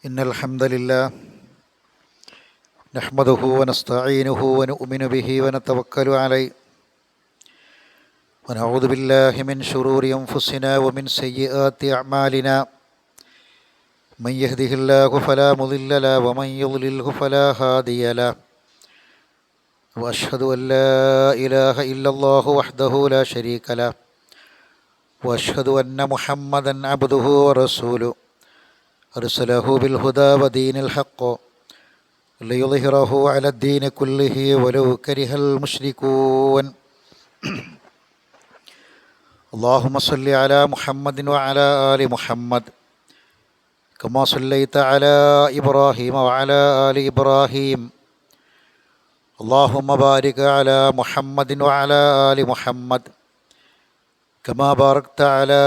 إن الحمد لله نحمده ونستعينه ونؤمن به ونتوكل عليه ونعوذ بالله من شرور أنفسنا ومن سيئات أعمالنا من يهده الله فلا مضل له ومن يضلله فلا هادي له وأشهد أن لا إله إلا الله وحده لا شريك له وأشهد أن محمدا عبده ورسوله أرسله بالهدى ودين الحق ليظهره على الدين كله ولو كره المشركون اللهم صل على محمد وعلى آل محمد كما صليت على إبراهيم وعلى آل إبراهيم اللهم بارك على محمد وعلى آل محمد كما باركت على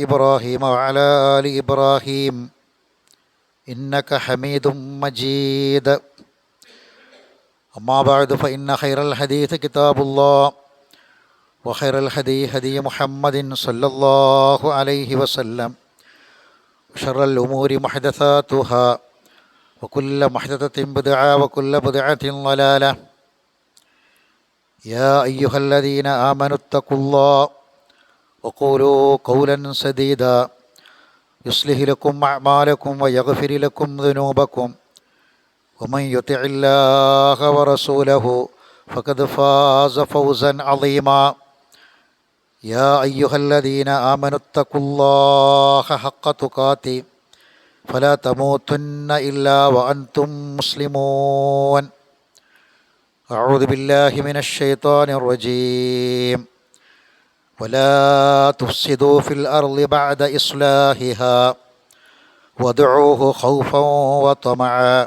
إبراهيم وعلى آل إبراهيم إنك حميد مجيد أما بعد فإن خير الحديث كتاب الله وخير الهدي هدي محمد صلى الله عليه وسلم وشر الأمور محدثاتها وكل محدثة بدعة وكل بدعة ضلالة يا أيها الذين آمنوا اتقوا الله وقولوا قولا سديدا يصلح لكم أعمالكم ويغفر لكم ذنوبكم ومن يطع الله ورسوله فقد فاز فوزا عظيما يا أيها الذين آمنوا اتقوا الله حق تقاته فلا تموتن إلا وأنتم مسلمون أعوذ بالله من الشيطان الرجيم ولا تفسدوا في الأرض بعد إصلاحها وادعوه خوفا وطمعا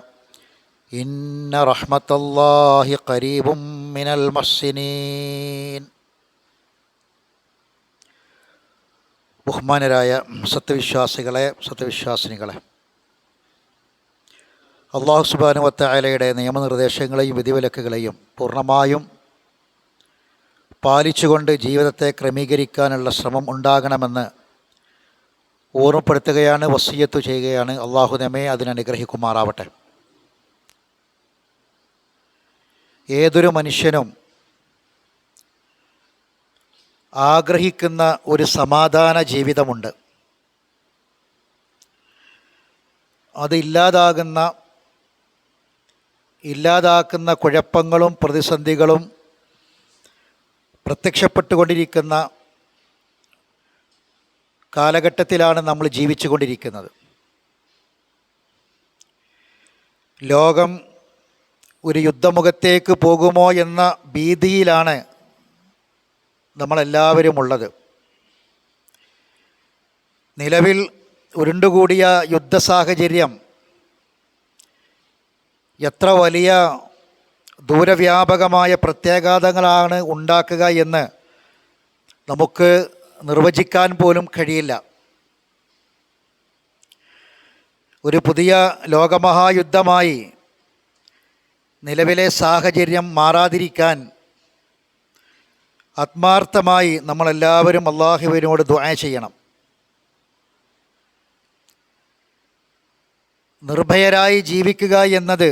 إن رحمة الله قريب من المحسنين. ബഹുമാനരായ സത്യവിശ്വാസിനികളെ, അല്ലാഹു സുബ്ഹാനഹു വ തആലയുടെ നിയമനിർദ്ദേശങ്ങളെയും വിധിവിലക്കുകളെയും പൂർണ്ണമായും പാലിച്ചുകൊണ്ട് ജീവിതത്തെ ക്രമീകരിക്കാനുള്ള ശ്രമം ഉണ്ടാകണമെന്ന് ഓർമ്മപ്പെടുത്തുകയാണ്, വസിയ്യത്ത് ചെയ്യുകയാണ്. അള്ളാഹു നമ്മെ അതിനനുഗ്രഹിക്കുമാറാവട്ടെ. ഏതൊരു മനുഷ്യനും ആഗ്രഹിക്കുന്ന ഒരു സമാധാന ജീവിതമുണ്ട്. അത് ഇല്ലാതാക്കുന്ന കുഴപ്പങ്ങളും പ്രതിസന്ധികളും പ്രത്യക്ഷപ്പെട്ടുകൊണ്ടിരിക്കുന്ന കാലഘട്ടത്തിലാണ് നമ്മൾ ജീവിച്ചു കൊണ്ടിരിക്കുന്നത്. ലോകം ഒരു യുദ്ധമുഖത്തേക്ക് പോകുമോ എന്ന ഭീതിയിലാണ് നമ്മളെല്ലാവരും ഉള്ളത്. നിലവിൽ ഉരുണ്ടുകൂടിയ യുദ്ധസാഹചര്യം എത്ര വലിയ ദൂരവ്യാപകമായ പ്രത്യാഘാതങ്ങളാണ് ഉണ്ടാക്കുക എന്ന് നമുക്ക് നിർവചിക്കാൻ പോലും കഴിയില്ല. ഒരു പുതിയ ലോകമഹായുദ്ധമായി നിലവിലെ സാഹചര്യം മാറാതിരിക്കാൻ ആത്മാർത്ഥമായി നമ്മളെല്ലാവരും അല്ലാഹുവിനോട് ദുആ ചെയ്യണം. നിർഭയരായി ജീവിക്കുക എന്നത്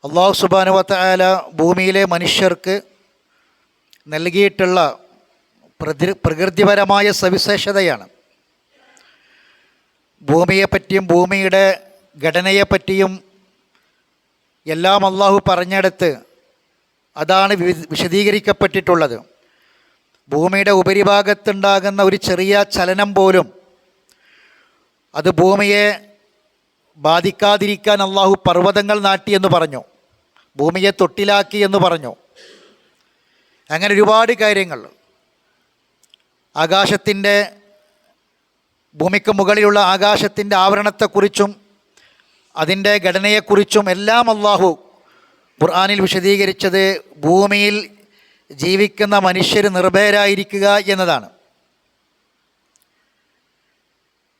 അല്ലാഹു സുബ്ഹാനഹു വ തആല ഭൂമിയിലെ മനുഷ്യർക്ക് നൽകിയിട്ടുള്ള പ്രകൃതിപരമായ സവിശേഷതയാണ്. ഭൂമിയെപ്പറ്റിയും ഭൂമിയുടെ ഘടനയെപ്പറ്റിയും എല്ലാം അല്ലാഹു പറഞ്ഞെടുത്ത് അതാണ് വിശദീകരിക്കപ്പെട്ടിട്ടുള്ളത്. ഭൂമിയുടെ ഉപരിഭാഗത്തുണ്ടാകുന്ന ഒരു ചെറിയ ചലനം പോലും അത് ഭൂമിയെ ബാധിക്കാതിരിക്കാൻ അല്ലാഹു പർവ്വതങ്ങൾ നാട്ടിയെന്ന് പറഞ്ഞു, ഭൂമിയെ തൊട്ടിലാക്കി എന്ന് പറഞ്ഞു. അങ്ങനെ ഒരുപാട് കാര്യങ്ങൾ, ഭൂമിക്ക് മുകളിലുള്ള ആകാശത്തിൻ്റെ ആവരണത്തെക്കുറിച്ചും അതിൻ്റെ ഘടനയെക്കുറിച്ചും എല്ലാം അല്ലാഹു ഖുർആനിൽ വിശദീകരിച്ചത് ഭൂമിയിൽ ജീവിക്കുന്ന മനുഷ്യർ നിർഭയരായിരിക്കുക എന്നതാണ്.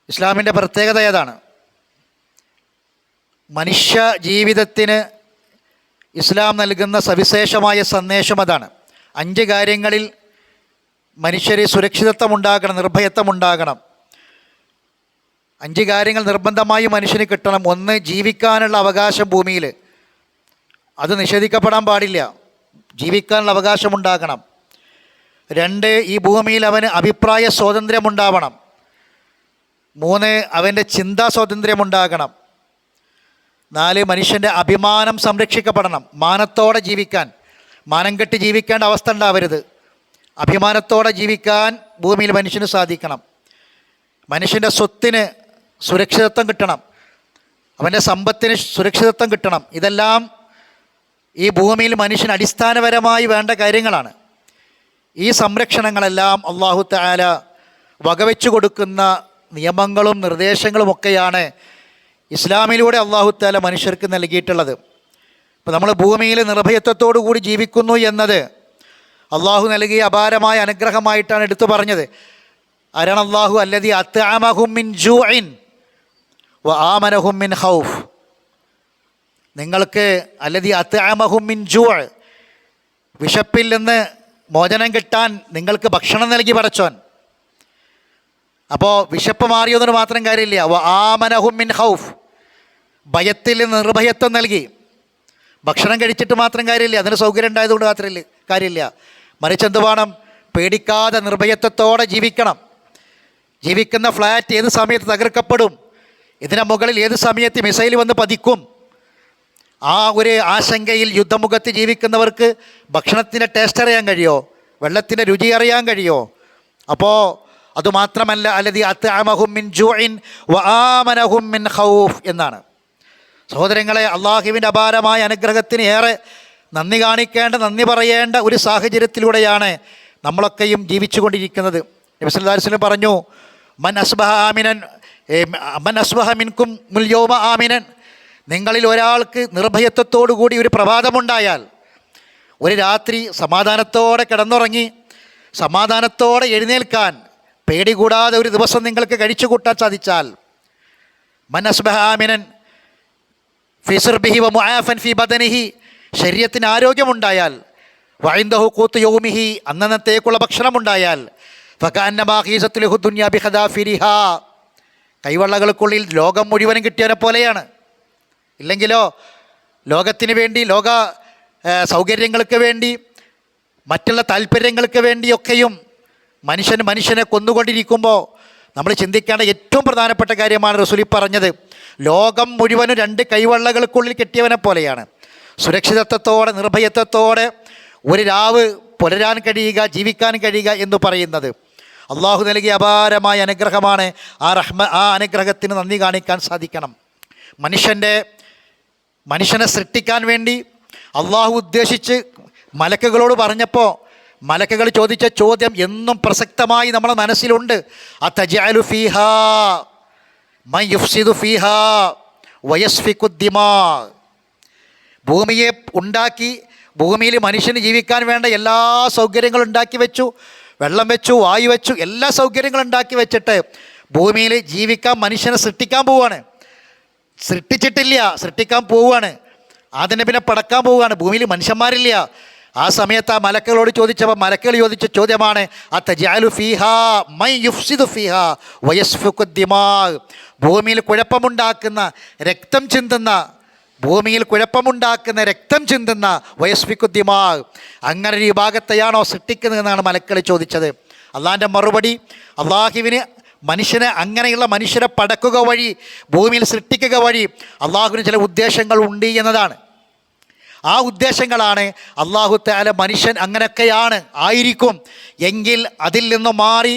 ഇസ്ലാമിൻ്റെ പ്രത്യേകത ഏതാണ്? മനുഷ്യ ജീവിതത്തിന് ഇസ്ലാം നൽകുന്ന സവിശേഷമായ സന്ദേശം അതാണ്. 5 കാര്യങ്ങളിൽ മനുഷ്യർ സുരക്ഷിതത്വം ഉണ്ടാകണം, നിർഭയത്വം ഉണ്ടാകണം. 5 കാര്യങ്ങൾ നിർബന്ധമായും മനുഷ്യന് കിട്ടണം. 1, ജീവിക്കാനുള്ള അവകാശം ഭൂമിയിൽ, അത് നിഷേധിക്കപ്പെടാൻ പാടില്ല, ജീവിക്കാനുള്ള അവകാശമുണ്ടാകണം. 2, ഈ ഭൂമിയിൽ അവന് അഭിപ്രായ സ്വാതന്ത്ര്യമുണ്ടാവണം. 3, അവൻ്റെ ചിന്താ സ്വാതന്ത്ര്യമുണ്ടാകണം. 4, മനുഷ്യൻ്റെ അഭിമാനം സംരക്ഷിക്കപ്പെടണം. മാനത്തോടെ ജീവിക്കാൻ, മാനം കെട്ടി ജീവിക്കേണ്ട അവസ്ഥ ഉണ്ടാവരുത്. അഭിമാനത്തോടെ ജീവിക്കാൻ ഭൂമിയിൽ മനുഷ്യന് സാധിക്കണം. മനുഷ്യൻ്റെ സ്വത്തിന് സുരക്ഷിതത്വം കിട്ടണം, അവൻ്റെ സമ്പത്തിന് സുരക്ഷിതത്വം കിട്ടണം. ഇതെല്ലാം ഈ ഭൂമിയിൽ മനുഷ്യന് അടിസ്ഥാനപരമായി വേണ്ട കാര്യങ്ങളാണ്. ഈ സംരക്ഷണങ്ങളെല്ലാം അല്ലാഹു തആല വകവെച്ചു കൊടുക്കുന്ന നിയമങ്ങളും നിർദ്ദേശങ്ങളുമൊക്കെയാണ് ഇസ്ലാമിലൂടെ അല്ലാഹു തആല മനുഷ്യർക്ക് നൽകിയിട്ടുള്ളത്. ഇപ്പോൾ നമ്മൾ ഭൂമിയിൽ നിർഭയത്വത്തോടു കൂടി ജീവിക്കുന്നു എന്നത് അള്ളാഹു നൽകിയ അപാരമായ അനുഗ്രഹമായിട്ടാണ് എടുത്തു പറഞ്ഞത്. ആരാണ് അല്ലാഹു? അല്ലദീ അത്അമഹും മിൻ ജൂഇൻ വ ആമനഹും മിൻ ഖൗഫ്. നിങ്ങൾക്ക് അല്ലദീ അത്അമഹും മിൻ ജൂഅ്, വിശപ്പിൽ നിന്ന് മോചനം കിട്ടാൻ നിങ്ങൾക്ക് ഭക്ഷണം നൽകി പടച്ചോൻ. അപ്പോൾ വിശപ്പ് മാറിയതിന് മാത്രം കാര്യമില്ല. വ ആമനഹും മിൻ ഖൗഫ്, ഭയത്തിൽ നിന്ന് നിർഭയത്വം നൽകി. ഭക്ഷണം കഴിച്ചിട്ട് മാത്രം കാര്യമില്ല, അതിന് സൗകര്യം ഉണ്ടായതുകൊണ്ട് മാത്രമില്ല കാര്യമില്ല. മറിച്ച് എന്ത് വേണം? പേടിക്കാതെ നിർഭയത്വത്തോടെ ജീവിക്കണം. ജീവിക്കുന്ന ഫ്ലാറ്റ് ഏത് സമയത്ത് തകർക്കപ്പെടും, ഇതിന് മുകളിൽ ഏത് സമയത്ത് മിസൈൽ വന്ന് പതിക്കും, ആ ഒരു ആശങ്കയിൽ യുദ്ധമുഖത്ത് ജീവിക്കുന്നവർക്ക് ഭക്ഷണത്തിൻ്റെ ടേസ്റ്റ് അറിയാൻ കഴിയുമോ? വെള്ളത്തിൻ്റെ രുചി അറിയാൻ കഴിയുമോ? അപ്പോൾ അതുമാത്രമല്ല, അല്ലദീ അത്അമഹും മിൻ ജൂഇൻ വ ആമനഹും മിൻ ഖൗഫ് എന്നാണ്. സഹോദരങ്ങളെ, അള്ളാഹുവിൻ്റെ അപാരമായ അനുഗ്രഹത്തിന് ഏറെ നന്ദി കാണിക്കേണ്ട, നന്ദി പറയേണ്ട ഒരു സാഹചര്യത്തിലൂടെയാണ് നമ്മളൊക്കെയും ജീവിച്ചു കൊണ്ടിരിക്കുന്നത്. നബി സല്ലല്ലാഹു അലൈഹി വസല്ലം പറഞ്ഞു, മൻ അസ്ബഹ മിൻകും മുൽ യൗമ ആമിനൻ, നിങ്ങളിൽ ഒരാൾക്ക് നിർഭയത്വത്തോടു കൂടി ഒരു പ്രഭാതമുണ്ടായാൽ, ഒരു രാത്രി സമാധാനത്തോടെ കിടന്നുറങ്ങി സമാധാനത്തോടെ എഴുന്നേൽക്കാൻ പേടി കൂടാതെ ഒരു ദിവസം നിങ്ങൾക്ക് കഴിച്ചു കൂട്ടാൻ സാധിച്ചാൽ, മൻ അസ്ബഹ ആമിനൻ ഫി സിർബിഹി വ മുആഫൻ ഫി ബദനിഹി, ശരീരത്തിന് ആരോഗ്യമുണ്ടായാൽ, വഇൻദഹു ഖൂതു യൗമിഹി, അന്നന്നത്തേക്കുള്ള ഭക്ഷണമുണ്ടായാൽ, ഫകഅന്നമാ ഖീസത്തു ലഹു ദുനിയ ബിഖദാഫിരിഹാ, കൈവള്ളകൾക്കുള്ളിൽ ലോകം മുഴുവനും കിട്ടിയവനെ പോലെയാണ്. ഇല്ലെങ്കിലോ ലോകത്തിന് വേണ്ടി, ലോക സൗകര്യങ്ങൾക്ക് വേണ്ടി, മറ്റുള്ള താല്പര്യങ്ങൾക്ക് വേണ്ടിയൊക്കെയും മനുഷ്യനെ കൊന്നുകൊണ്ടിരിക്കുമ്പോൾ നമ്മൾ ചിന്തിക്കേണ്ട ഏറ്റവും പ്രധാനപ്പെട്ട കാര്യമാണ് റസൂലി പറഞ്ഞത്. ലോകം മുഴുവനും 2 കൈവള്ളകൾക്കുള്ളിൽ കെട്ടിയവനെ പോലെയാണ്. സുരക്ഷിതത്വത്തോടെ നിർഭയത്വത്തോടെ ഒരു രാവ് പുലരാൻ കഴിയുക, ജീവിക്കാൻ കഴിയുക എന്ന് പറയുന്നത് അള്ളാഹു നൽകിയ അപാരമായ അനുഗ്രഹമാണ്. ആ അനുഗ്രഹത്തിന് നന്ദി കാണിക്കാൻ സാധിക്കണം. മനുഷ്യനെ സൃഷ്ടിക്കാൻ വേണ്ടി അള്ളാഹു ഉദ്ദേശിച്ച് മലക്കുകളോട് പറഞ്ഞപ്പോൾ മലക്കുകൾ ചോദിച്ച ചോദ്യം എന്നും പ്രസക്തമായി നമ്മുടെ മനസ്സിലുണ്ട്. അതജഅലു ഫീഹാ മൻ യുഫ്സിദു ഫീഹാ വയസ്ഫിക്കു ദിമാ, ഭൂമിയെ ഉണ്ടാക്കി, ഭൂമിയിൽ മനുഷ്യന് ജീവിക്കാൻ വേണ്ട എല്ലാ സൗകര്യങ്ങളും ഉണ്ടാക്കി വെച്ചു, വെള്ളം വെച്ചു, വായു വെച്ചു, എല്ലാ സൗകര്യങ്ങളും ഉണ്ടാക്കി വെച്ചിട്ട് ഭൂമിയിൽ ജീവിക്കാൻ മനുഷ്യനെ സൃഷ്ടിക്കാൻ പോവുകയാണ്. സൃഷ്ടിച്ചിട്ടില്ല, സൃഷ്ടിക്കാൻ പോവുകയാണ്. അതിനെ പിന്നെ പടക്കാൻ പോവുകയാണ്. ഭൂമിയിൽ മനുഷ്യന്മാരില്ല. ആ സമയത്ത് ആ മലക്കുകളോട് ചോദിച്ചപ്പോൾ മലക്കുകൾ ചോദിച്ച ചോദ്യമാണ് അതജഅലു ഫീഹാ മൻ യുഫ്സിദു ഫീഹാ വയസ്ഫിക്കു ദിമാ, ഭൂമിയിൽ കുഴപ്പമുണ്ടാക്കുന്ന, രക്തം ചിന്തുന്ന, ഭൂമിയിൽ കുഴപ്പമുണ്ടാക്കുന്ന, രക്തം ചിന്തുന്ന വയസ്ഫിക്കു ദിമാ, അങ്ങനെ ഒരു വിഭാഗത്തെയാണോ സൃഷ്ടിക്കുന്നതെന്നാണ് മലക്കുകൾ ചോദിച്ചത്. അള്ളാഹിൻ്റെ മറുപടി, അള്ളാഹുവിന് അങ്ങനെയുള്ള മനുഷ്യരെ പടക്കുക വഴി, ഭൂമിയിൽ സൃഷ്ടിക്കുക വഴി അള്ളാഹുവിന് ചില ഉദ്ദേശങ്ങൾ ഉണ്ട് എന്നതാണ്. ആ ഉദ്ദേശങ്ങളാണ് അല്ലാഹു തആല മനുഷ്യൻ അങ്ങനെയൊക്കെയാണ് ആയിരിക്കും എങ്കിൽ അതിൽ നിന്ന് മാറി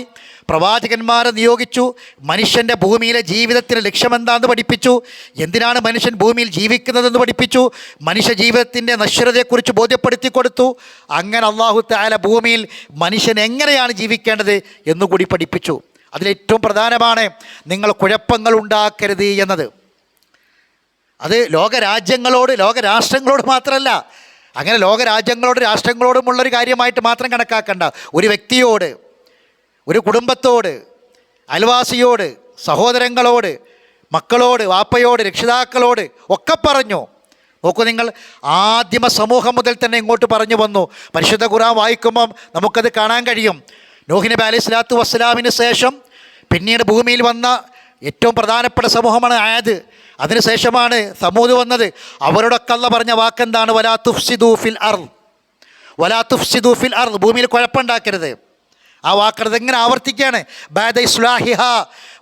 പ്രവാചകന്മാരെ നിയോഗിച്ചു. മനുഷ്യൻ്റെ ഭൂമിയിലെ ജീവിതത്തിൻ്റെ ലക്ഷ്യമെന്താണെന്ന് പഠിപ്പിച്ചു. എന്തിനാണ് മനുഷ്യൻ ഭൂമിയിൽ ജീവിക്കുന്നതെന്ന് പഠിപ്പിച്ചു. മനുഷ്യ ജീവിതത്തിൻ്റെ നശ്വരതയെക്കുറിച്ച് ബോധ്യപ്പെടുത്തി കൊടുത്തു. അങ്ങനെ അല്ലാഹു തആല ഭൂമിയിൽ മനുഷ്യൻ എങ്ങനെയാണ് ജീവിക്കേണ്ടത് എന്നുകൂടി പഠിപ്പിച്ചു. അതിലേറ്റവും പ്രധാനമാണ് നിങ്ങൾ കുഴപ്പങ്ങൾ ഉണ്ടാക്കരുത് എന്നത്. അത് ലോകരാഷ്ട്രങ്ങളോട് മാത്രമല്ല, അങ്ങനെ ലോകരാജ്യങ്ങളോട് രാഷ്ട്രങ്ങളോടുമുള്ളൊരു കാര്യമായിട്ട് മാത്രം കണക്കാക്കണ്ട. ഒരു വ്യക്തിയോട്, ഒരു കുടുംബത്തോട്, അയൽവാസിയോട്, സഹോദരങ്ങളോട്, മക്കളോട്, വാപ്പയോട്, രക്ഷിതാക്കളോട് ഒക്കെ പറഞ്ഞു. നോക്കൂ, നിങ്ങൾ ആദിമ സമൂഹം മുതൽ തന്നെ ഇങ്ങോട്ട് പറഞ്ഞു വന്നു. പരിശുദ്ധ ഖുർആൻ വായിക്കുമ്പം നമുക്കത് കാണാൻ കഴിയും. നൂഹ് നബി അലൈഹി സ്വലാത്തു വസ്സലാമിന് ശേഷം പിന്നീട് ഭൂമിയിൽ വന്ന ഏറ്റവും പ്രധാനപ്പെട്ട സമൂഹമാണ് ആദ്. അതിനുശേഷമാണ് സമൂദ് വന്നത്. അവരോടൊക്കെ അല്ലാഹ് പറഞ്ഞ വാക്കെന്താണ്? വലാ തുഫ്സിദൂ ഫിൽ അർദ്, വലാ തുഫ്സിദൂ ഫിൽ അർദ്, ഭൂമിയിൽ കുഴപ്പമുണ്ടാക്കരുത്. ആ വാക്കത് എങ്ങനെ ആവർത്തിക്കുകയാണ്? ബഅദ ഇസ്ലാഹിഹ,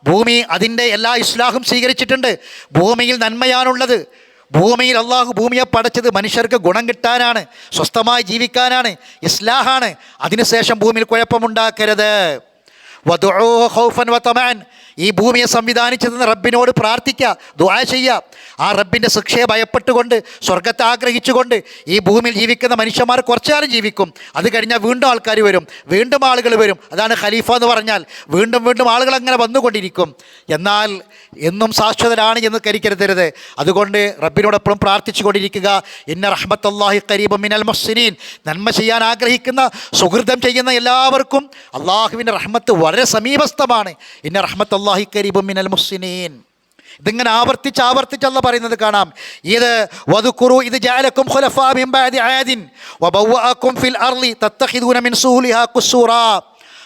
ഭൂമി അതിൻ്റെ എല്ലാ ഇസ്ലാഹും സ്വീകരിച്ചിട്ടുണ്ട്. ഭൂമിയിൽ നന്മയാണുള്ളത്. ഭൂമിയിൽ അള്ളാഹു ഭൂമിയെ പടച്ചത് മനുഷ്യർക്ക് ഗുണം കിട്ടാനാണ്, സ്വസ്ഥമായി ജീവിക്കാനാണ്, ഇസ്ലാഹാണ്. അതിനുശേഷം ഭൂമിയിൽ കുഴപ്പമുണ്ടാക്കരുത്. വദുഊഹു ഖൗഫൻ വതമഅൻ, ഈ ഭൂമിയെ സംവിധാനിച്ചതെന്ന് റബ്ബിനോട് പ്രാർത്ഥിക്കുക, ദുആ ചെയ്യുക. ആ റബ്ബിൻ്റെ ശിക്ഷയെ ഭയപ്പെട്ടുകൊണ്ട്, സ്വർഗത്തെ ആഗ്രഹിച്ചുകൊണ്ട് ഈ ഭൂമിയിൽ ജീവിക്കുന്ന മനുഷ്യന്മാർ കുറച്ചുകാലം ജീവിക്കും. അത് കഴിഞ്ഞാൽ വീണ്ടും ആൾക്കാർ വരും, വീണ്ടും ആളുകൾ വരും. അതാണ് ഖലീഫ എന്ന് പറഞ്ഞാൽ. വീണ്ടും വീണ്ടും ആളുകൾ അങ്ങനെ വന്നുകൊണ്ടിരിക്കും. എന്നാൽ എന്നും ശാശ്വതരാണ് എന്ന് കരുതരുത്. അതുകൊണ്ട് റബ്ബിനോട് എപ്പോഴും പ്രാർത്ഥിച്ചു കൊണ്ടിരിക്കുക. ഇന്ന റഹ്മത്തല്ലാഹി ഖരീബും മിനൽ മുഹ്സിനീൻ, നന്മ ചെയ്യാൻ ആഗ്രഹിക്കുന്ന, സുഹൃതം ചെയ്യുന്ന എല്ലാവർക്കും അള്ളാഹുവിൻ്റെ റഹ്മത്ത് വളരെ സമീപസ്ഥമാണ്. ഇന്ന റഹ്മത്തല്ലാഹി ഖരീബും മിനൽ മുഹ്സിനീൻ. ഇതിങ്ങനെ ആവർത്തിച്ച് അല്ലാഹ് പറയുന്നത് കാണാം. ഇത് വദുകുറു ഇത് ജഅലകും ഖുലഫാ മിൻ ബഅദി ആദിൻ വബവഅകും ഫിൽ അർളി തത്തഖിദൂന മിൻ സുഹൂലിഹാ ഖുസൂറാ.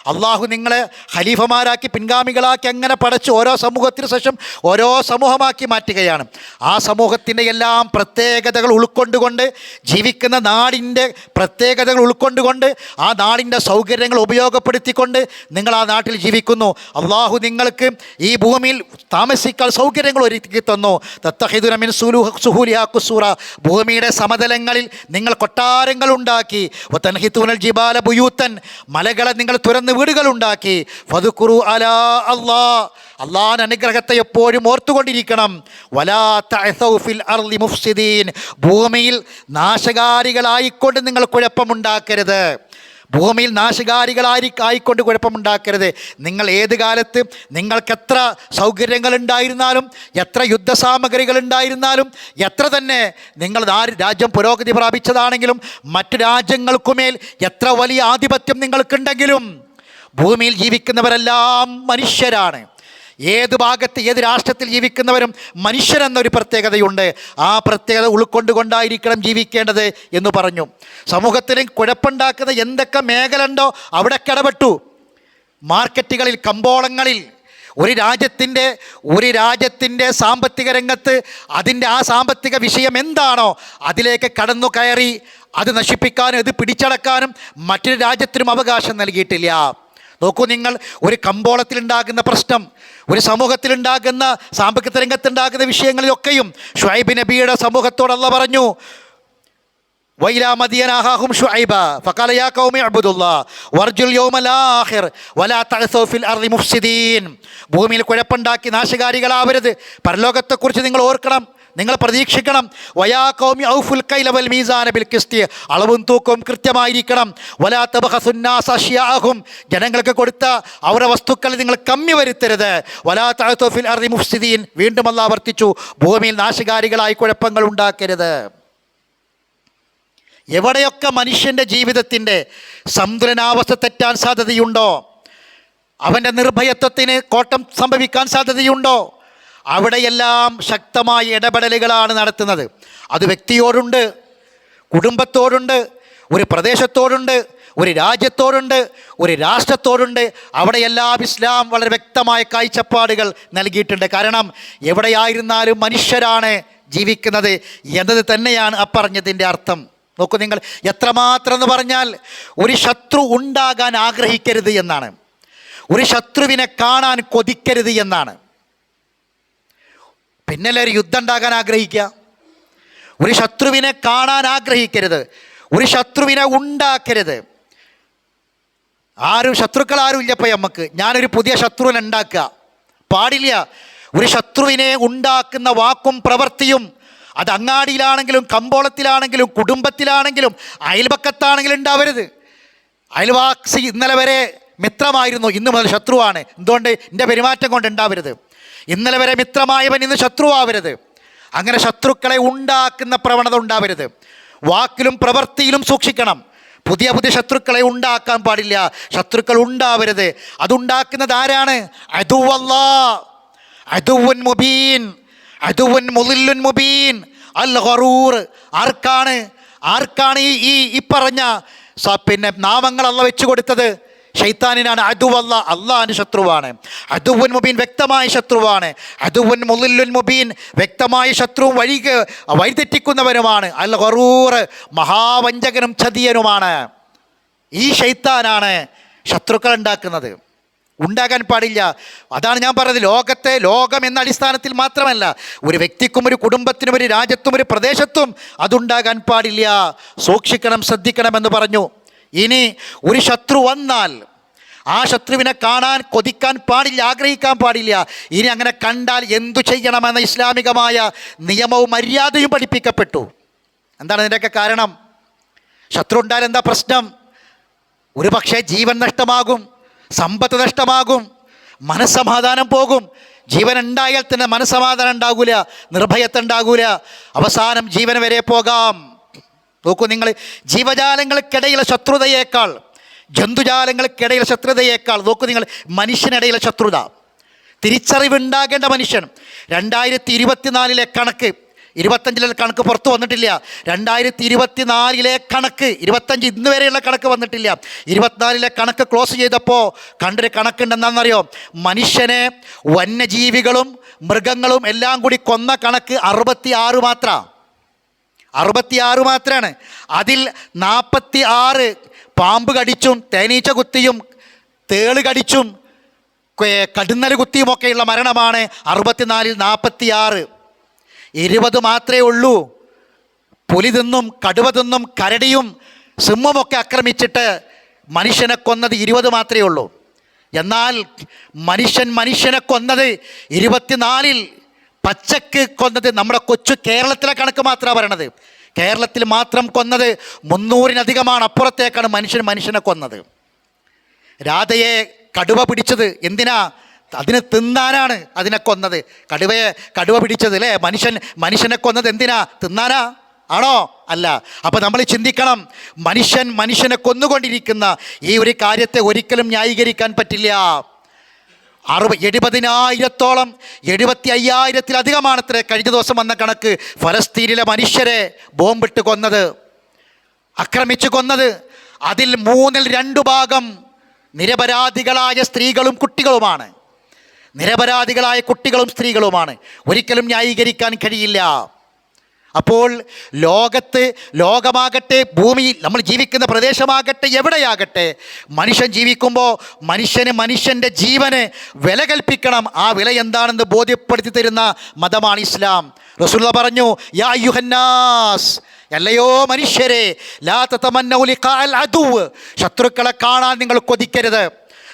അള്ളാഹു നിങ്ങളെ ഖലീഫമാരാക്കി, പിൻഗാമികളാക്കി അങ്ങനെ പടച്ച് ഓരോ സമൂഹത്തിന് ശേഷം ഓരോ സമൂഹമാക്കി മാറ്റുകയാണ്. ആ സമൂഹത്തിൻ്റെ എല്ലാം പ്രത്യേകതകൾ ഉൾക്കൊണ്ടുകൊണ്ട്, ജീവിക്കുന്ന നാടിൻ്റെ പ്രത്യേകതകൾ ഉൾക്കൊണ്ടുകൊണ്ട്, ആ നാടിൻ്റെ സൗകര്യങ്ങൾ ഉപയോഗപ്പെടുത്തിക്കൊണ്ട് നിങ്ങൾ ആ നാട്ടിൽ ജീവിക്കുന്നു. അള്ളാഹു നിങ്ങൾക്ക് ഈ ഭൂമിയിൽ താമസിക്കാൻ സൗകര്യങ്ങൾ ഒരുക്കി തന്നു. തത്തഖിദുന മിൻ സുഹൂലിഹാ ഖുസൂറ, ഭൂമിയുടെ സമതലങ്ങളിൽ നിങ്ങൾ കൊട്ടാരങ്ങൾ ഉണ്ടാക്കി. വതൻഹിതൂനൽ ജിബാല ബുയൂതൻ, മലകളെ നിങ്ങൾ തുറന്ന് വീടുകളുണ്ടാക്കി. ഫദ്കുറു അലാ അല്ലാഹ്, അള്ളാഹുവിൻ്റെ അനുഗ്രഹത്തെ എപ്പോഴും ഓർത്തുകൊണ്ടിരിക്കണം. വലാ തഅസൗ ഫിൽ അർളി മുഫ്സിദീൻ, ഭൂമിയിൽ നാശകാരികളായിക്കൊണ്ട് നിങ്ങൾ കുഴപ്പമുണ്ടാക്കരുത്. ഭൂമിയിൽ നാശകാരികളായിക്കൊണ്ട് കുഴപ്പമുണ്ടാക്കരുത്. നിങ്ങൾ ഏത് കാലത്ത് നിങ്ങൾക്കെത്ര സൗകര്യങ്ങളുണ്ടായിരുന്നാലും, എത്ര യുദ്ധസാമഗ്രികൾ ഉണ്ടായിരുന്നാലും, എത്ര തന്നെ നിങ്ങൾ രാജ്യം പുരോഗതി പ്രാപിച്ചതാണെങ്കിലും, മറ്റു രാജ്യങ്ങൾക്കുമേൽ എത്ര വലിയ ആധിപത്യം നിങ്ങൾക്കുണ്ടെങ്കിലും, ഭൂമിയിൽ ജീവിക്കുന്നവരെല്ലാം മനുഷ്യരാണ്. ഏത് ഭാഗത്ത്, ഏത് രാഷ്ട്രത്തിൽ ജീവിക്കുന്നവരും മനുഷ്യരെന്നൊരു പ്രത്യേകതയുണ്ട്. ആ പ്രത്യേകത ഉൾക്കൊണ്ടുകൊണ്ടായിരിക്കണം ജീവിക്കേണ്ടത് എന്ന് പറഞ്ഞു. സമൂഹത്തിന് കുഴപ്പമുണ്ടാക്കുന്ന എന്തൊക്കെ മേഖല ഉണ്ടോ അവിടെ ഇടപെട്ടു. മാർക്കറ്റുകളിൽ, കമ്പോളങ്ങളിൽ, ഒരു രാജ്യത്തിൻ്റെ സാമ്പത്തിക രംഗത്ത് അതിൻ്റെ ആ സാമ്പത്തിക വിഷയം എന്താണോ അതിലേക്ക് കടന്നു കയറി അത് നശിപ്പിക്കാനും അത് പിടിച്ചടക്കാനും മറ്റൊരു രാജ്യത്തിനും അവകാശം നൽകിയിട്ടില്ല. നോക്കൂ നിങ്ങൾ, ഒരു കമ്പോളത്തിലുണ്ടാകുന്ന പ്രശ്നം, ഒരു സമൂഹത്തിലുണ്ടാകുന്ന, സാമ്പത്തിക രംഗത്തുണ്ടാകുന്ന വിഷയങ്ങളിലൊക്കെയും ഷുഐബ് നബിയുടെ സമൂഹത്തോട് അല്ലാഹ് പറഞ്ഞു, വൈലാ മദിയന അഖാഹും ശുഐബ ഫഖാല യാ ഖൗമി അബ്ദുല്ലാഹ് വർജുൽ യൗമൽ ആഖിർ വലാ തഅസൗ ഫിൽ അർളി മുഫ്സിദീൻ, ഭൂമിയിൽ കുഴപ്പമുണ്ടാക്കി നാശകാരികളാവരുത്. പരലോകത്തെക്കുറിച്ച് നിങ്ങൾ ഓർക്കണം, നിങ്ങൾ പ്രതീക്ഷിക്കണം. വയാ ഖൗമി ഔഫുൽ കൈല വൽ മീസാന ബിൽ ഖിസ്തി, അളവും തൂക്കവും കൃത്യമായിരിക്കണം. വലാ തബ്ഖസുന്നാസ അശ്യാഅഹും, ജനങ്ങൾക്ക് കൊടുത്ത അവരുടെ വസ്തുക്കൾ നിങ്ങൾ കമ്മി വരുത്തരുത്. വലാ തഅസൗ ഫിൽ അർളി മുഫ്സിദീൻ, വീണ്ടും അല്ലാഹ് ആവർത്തിച്ചു, ഭൂമിയിൽ നാശകാരികളായി കുഴപ്പങ്ങൾ ഉണ്ടാക്കരുത്. എവിടെയൊക്കെ മനുഷ്യൻ്റെ ജീവിതത്തിൻ്റെ സന്തുലനാവസ്ഥ തെറ്റാൻ സാധ്യതയുണ്ടോ, അവൻ്റെ നിർഭയത്വത്തിന് കോട്ടം സംഭവിക്കാൻ സാധ്യതയുണ്ടോ, അവിടെയെല്ലാം ശക്തമായ ഇടപെടലുകളാണ് നടത്തുന്നത്. അത് വ്യക്തിയോടുണ്ട്, കുടുംബത്തോടുണ്ട്, ഒരു പ്രദേശത്തോടുണ്ട്, ഒരു രാജ്യത്തോടുണ്ട്, ഒരു രാഷ്ട്രത്തോടുണ്ട്. അവിടെയെല്ലാം ഇസ്ലാം വളരെ വ്യക്തമായ കാഴ്ചപ്പാടുകൾ നൽകിയിട്ടുണ്ട്. കാരണം എവിടെയായിരുന്നാലും മനുഷ്യരാണ് ജീവിക്കുന്നത് എന്നത് തന്നെയാണ് അപ്പറഞ്ഞതിൻ്റെ അർത്ഥം. നോക്കൂ നിങ്ങൾ, എത്രമാത്രം എന്ന് പറഞ്ഞാൽ ഒരു ശത്രു ഉണ്ടാകാൻ ആഗ്രഹിക്കരുത് എന്നാണ്, ഒരു ശത്രുവിനെ കാണാൻ കൊതിക്കരുത് എന്നാണ്. പിന്നല്ലേ ഒരു യുദ്ധം ഉണ്ടാകാൻ ആഗ്രഹിക്കുക? ഒരു ശത്രുവിനെ കാണാൻ ആഗ്രഹിക്കരുത്, ഒരു ശത്രുവിനെ ഉണ്ടാക്കരുത്. ശത്രുക്കൾ ആരും ഇല്ലപ്പോൾ നമുക്ക് ഞാനൊരു പുതിയ ശത്രുവിനെ ഉണ്ടാക്കുക പാടില്ല. ഒരു ശത്രുവിനെ ഉണ്ടാക്കുന്ന വാക്കും പ്രവൃത്തിയും, അത് അങ്ങാടിയിലാണെങ്കിലും, കമ്പോളത്തിലാണെങ്കിലും, കുടുംബത്തിലാണെങ്കിലും, അയൽപക്കത്താണെങ്കിലും ഉണ്ടാവരുത്. അയൽവാസി ഇന്നലെ വരെ മിത്രമായിരുന്നു, ഇന്ന് മുതൽ ശത്രുവാണ്. എന്തുകൊണ്ട്? എൻ്റെ പെരുമാറ്റം കൊണ്ട് ഉണ്ടാവരുത്. ഇന്നലെ വരെ മിത്രമായവൻ ഇന്ന് ശത്രുവാവരുത്. അങ്ങനെ ശത്രുക്കളെ ഉണ്ടാക്കുന്ന പ്രവണത ഉണ്ടാവരുത്. വാക്കിലും പ്രവൃത്തിയിലും സൂക്ഷിക്കണം. പുതിയ പുതിയ ശത്രുക്കളെ ഉണ്ടാക്കാൻ പാടില്ല. ശത്രുക്കൾ ഉണ്ടാവരുത്. അതുണ്ടാക്കുന്നത് ആരാണ്? അദുവല്ലാഹ്, അദുവ്വുൻ മുബീൻ, അദുവ്വുൻ മുളില്ലുൻ മുബീൻ, അൽ ഗറൂർ. ആർക്കാണ് ഈ പറഞ്ഞ നാമങ്ങൾ അല്ലാഹ് വെച്ചു കൊടുത്തത്? ഷൈത്താനിനാണ് അദുവല്ല, അള്ളാഹിൻ്റെ ശത്രുവാണ്. അദുവുൻ മുബീൻ, വ്യക്തമായ ശത്രുവാണ്. അദുവുൻ മുളില്ലുൻ മുബീൻ, വ്യക്തമായ ശത്രുവും വഴിതെറ്റിക്കുന്നവനുമാണ്. അൽ ഗറൂർ, മഹാവഞ്ചകനും ചതിയനുമാണ്. ഈ ഷൈത്താനാണ് ശത്രുക്കൾ ഉണ്ടാക്കുന്നത്. ഉണ്ടാകാൻ പാടില്ല. അതാണ് ഞാൻ പറഞ്ഞത്, ലോകം എന്ന അടിസ്ഥാനത്തിൽ മാത്രമല്ല, ഒരു വ്യക്തിക്കും ഒരു കുടുംബത്തിനും ഒരു രാജ്യത്തും ഒരു പ്രദേശത്തും അതുണ്ടാകാൻ പാടില്ല. സൂക്ഷിക്കണം, ശ്രദ്ധിക്കണമെന്ന് പറഞ്ഞു. ഇനി ഒരു ശത്രു വന്നാൽ ആ ശത്രുവിനെ കാണാൻ കൊതിക്കാൻ പാടില്ല, ആഗ്രഹിക്കാൻ പാടില്ല. ഇനി അങ്ങനെ കണ്ടാൽ എന്തു ചെയ്യണമെന്ന ഇസ്ലാമികമായ നിയമവും മര്യാദയും പഠിപ്പിക്കപ്പെട്ടു. എന്താണ് ഇതിൻ്റെയൊക്കെ കാരണം? ശത്രു ഉണ്ടായാൽ എന്താ പ്രശ്നം? ഒരു പക്ഷേ ജീവൻ നഷ്ടമാകും, സമ്പത്ത് നഷ്ടമാകും, മനസ്സമാധാനം പോകും. ജീവൻ ഉണ്ടായാൽ തന്നെ മനസ്സമാധാനം ഉണ്ടാകൂല, നിർഭയത്വം ഉണ്ടാകൂല, അവസാനം ജീവൻ വരെ പോകാം. നോക്കൂ നിങ്ങൾ, ജീവജാലങ്ങൾക്കിടയിലെ ശത്രുതയേക്കാൾ, ജന്തുജാലങ്ങൾക്കിടയിലെ ശത്രുതയേക്കാൾ നോക്കൂ നിങ്ങൾ മനുഷ്യനിടയിലെ ശത്രുത. തിരിച്ചറിവുണ്ടാകേണ്ട മനുഷ്യൻ. 2024 കണക്ക്, 25 കണക്ക് പുറത്തു വന്നിട്ടില്ല. 2024 കണക്ക്, 25 ഇന്ന് വരെയുള്ള കണക്ക് വന്നിട്ടില്ല. 24 കണക്ക് ക്ലോസ് ചെയ്തപ്പോൾ കണ്ടൊരു കണക്കുണ്ടെന്നാണെന്നറിയോ? മനുഷ്യനെ വന്യജീവികളും മൃഗങ്ങളും എല്ലാം കൂടി കൊന്ന കണക്ക് 66 മാത്രമാണ്. അതിൽ 46 പാമ്പ് കടിച്ചും തേനീച്ച കുത്തിയും തേള് കടിച്ചും കടുന്നൽ കുത്തിയുമൊക്കെയുള്ള മരണമാണ് 64-ൽ 46. 20 മാത്രമേ ഉള്ളൂ പുലി തിന്നും കടുവ തിന്നും കരടിയും സിംഹമൊക്കെ ആക്രമിച്ചിട്ട് മനുഷ്യനെ കൊന്നത് 20 മാത്രമേ ഉള്ളൂ. എന്നാൽ മനുഷ്യനെ കൊന്നത് 24-ൽ പച്ചക്ക് കൊന്നത് നമ്മുടെ കൊച്ചു കേരളത്തിലെ കണക്ക് മാത്രമാണ് പറയണത്. കേരളത്തിൽ മാത്രം കൊന്നത് 300-ലധികമാണ്. അപ്പുറത്തേക്കാണ് മനുഷ്യനെ കൊന്നത്. രാധയെ കടുവ പിടിച്ചത് എന്തിനാ? അതിനെ തിന്നാനാണ് അതിനെ കൊന്നത്. കടുവ പിടിച്ചത് അല്ലേ? മനുഷ്യനെ കൊന്നത് എന്തിനാ? തിന്നാനാ ആണോ? അല്ല. അപ്പം നമ്മൾ ചിന്തിക്കണം, മനുഷ്യനെ കൊന്നുകൊണ്ടിരിക്കുന്ന ഈ ഒരു കാര്യത്തെ ഒരിക്കലും ന്യായീകരിക്കാൻ പറ്റില്ല. 70,000-ഓളം 75,000-ത്തിലധികമാണത്രേ കഴിഞ്ഞ ദിവസം വന്ന കണക്ക് ഫലസ്തീനിലെ മനുഷ്യരെ ബോംബിട്ട് കൊന്നത്, ആക്രമിച്ചു കൊന്നത്. അതിൽ 2/3 ഭാഗം നിരപരാധികളായ സ്ത്രീകളും കുട്ടികളുമാണ്. ഒരിക്കലും ന്യായീകരിക്കാൻ കഴിയില്ല. അപ്പോൾ ലോകമാകട്ടെ, ഭൂമിയിൽ നമ്മൾ ജീവിക്കുന്ന പ്രദേശമാകട്ടെ, എവിടെയാകട്ടെ, മനുഷ്യൻ ജീവിക്കുമ്പോൾ മനുഷ്യൻ്റെ ജീവന് വില കൽപ്പിക്കണം. ആ വില എന്താണെന്ന് ബോധ്യപ്പെടുത്തി തരുന്ന മതമാണ് ഇസ്ലാം. റസൂലുള്ളാഹി പറഞ്ഞു, യാ അയ്യുഹന്നാസ്, അല്ലയോ മനുഷ്യരെ, ലാ തതമന്നൗ ലിഖാഅൽ അദുവ്, ശത്രുക്കളെ കാണാൻ നിങ്ങൾ കൊതിക്കരുത്.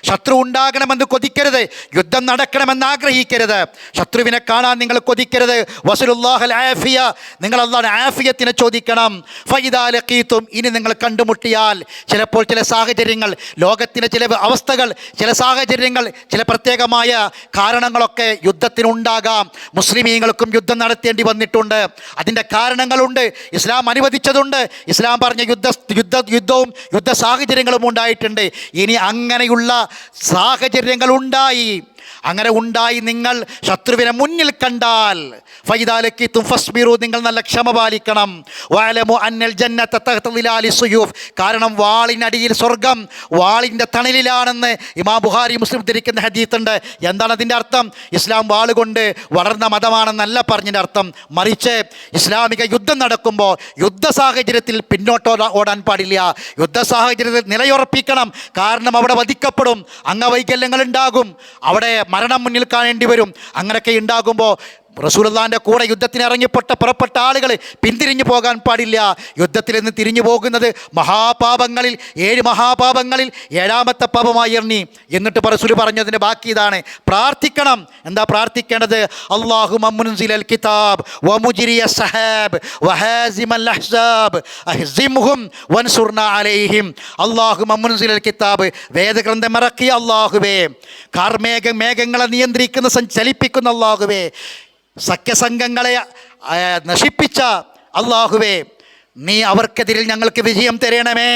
ശത്രു ഉണ്ടാകണമെന്ന് കൊതിക്കരുത്. യുദ്ധം നടക്കണമെന്ന് ആഗ്രഹിക്കരുത്. ശത്രുവിനെ കാണാൻ നിങ്ങൾ കൊതിക്കരുത്. വസലുല്ലാഹൽ ആഫിയ, നിങ്ങൾ അല്ലാഹുവിന്റെ ആഫിയത്തിനെ ചോദിക്കണം. ഫഇദാ ലഖീതും, ഇനി നിങ്ങൾ കണ്ടുമുട്ടിയാൽ, ചിലപ്പോൾ ചില സാഹചര്യങ്ങൾ, ലോകത്തിലെ ചില അവസ്ഥകൾ, ചില സാഹചര്യങ്ങൾ, ചില പ്രത്യേകമായ കാരണങ്ങളൊക്കെ യുദ്ധത്തിനുണ്ടാകാം. മുസ്ലിമീങ്ങൾക്കും യുദ്ധം നടത്തേണ്ടി വന്നിട്ടുണ്ട്. അതിൻ്റെ കാരണങ്ങളുണ്ട്, ഇസ്ലാം അനുവദിച്ചതുണ്ട്. ഇസ്ലാം പറഞ്ഞ യുദ്ധവും യുദ്ധ സാഹചര്യങ്ങളും ഉണ്ടായിട്ടുണ്ട്. ഇനി അങ്ങനെയുള്ള സാഹചര്യങ്ങളുണ്ടായി, അങ്ങനെ ഉണ്ടായി നിങ്ങൾ ശത്രുവിനെ മുന്നിൽ കണ്ടാൽ, ഫൈദാലക്കിത്തും ഫസ്ബിറു, നിങ്ങൾ നല്ല ക്ഷമ പാലിക്കണം. വഅലമു അന്നൽ ജന്നത തഹ്ത ദിലാലി സുയൂഫ്, കാരണം വാളിനടിയിൽ സ്വർഗം വാളിൻ്റെ തണലിലാണെന്ന് ഇമാം ബുഖാരി മുസ്ലിം ഉദ്ധരിക്കുന്ന ഹദീത്ത് ഉണ്ട്. എന്താണ് അതിൻ്റെ അർത്ഥം? ഇസ്ലാം വാളുകൊണ്ട് വളർന്ന മതമാണെന്നല്ല പറഞ്ഞതിൻ്റെ അർത്ഥം. മറിച്ച് ഇസ്ലാമിക യുദ്ധം നടക്കുമ്പോൾ യുദ്ധ സാഹചര്യത്തിൽ പിന്നോട്ട് ഓടാൻ പാടില്ല. യുദ്ധ സാഹചര്യത്തിൽ നിലയുറപ്പിക്കണം. കാരണം അവിടെ വധിക്കപ്പെടും, അംഗവൈകല്യങ്ങൾ ഉണ്ടാകും, അവിടെ മരണം മുന്നിൽ കാണേണ്ടി വരും. അങ്ങനെയൊക്കെ ഉണ്ടാകുമ്പോൾ റസൂലുള്ളാഹിന്റെ കൂടെ യുദ്ധത്തിന് പുറപ്പെട്ട ആളുകൾ പിന്തിരിഞ്ഞു പോകാൻ പാടില്ല. യുദ്ധത്തിൽ നിന്ന് തിരിഞ്ഞു പോകുന്നത് മഹാപാപങ്ങളിൽ 7 മഹാപാപങ്ങളിൽ 7ാമത്തെ പാപമായി എണ്ണി. എന്നിട്ട് റസൂൽ പറഞ്ഞതിൻ്റെ ബാക്കി ഇതാണ്, പ്രാർത്ഥിക്കണം. എന്താ പ്രാർത്ഥിക്കേണ്ടത്? അല്ലാഹുമ്മ മുൻസിലൽ കിതാബ് വമുജ്രിയ സഹാബ് വഹാസിമൽ അഹ്സാബ് അഹ്സിംഹും വൻസുർനാ അലൈഹിം. അല്ലാഹുമ്മ മുൻസിലൽ കിതാബ്, വേദഗ്രന്ഥം ഇറക്കിയ അല്ലാഹുവേ, മേഘങ്ങളെ നിയന്ത്രിക്കുന്ന ചലിപ്പിക്കുന്ന അല്ലാഹുവേ, സഖ്യസംഘങ്ങളെ നശിപ്പിച്ച അല്ലാഹുവേ, നീ അവർക്കെതിരിൽ ഞങ്ങൾക്ക് വിജയം തരണമേ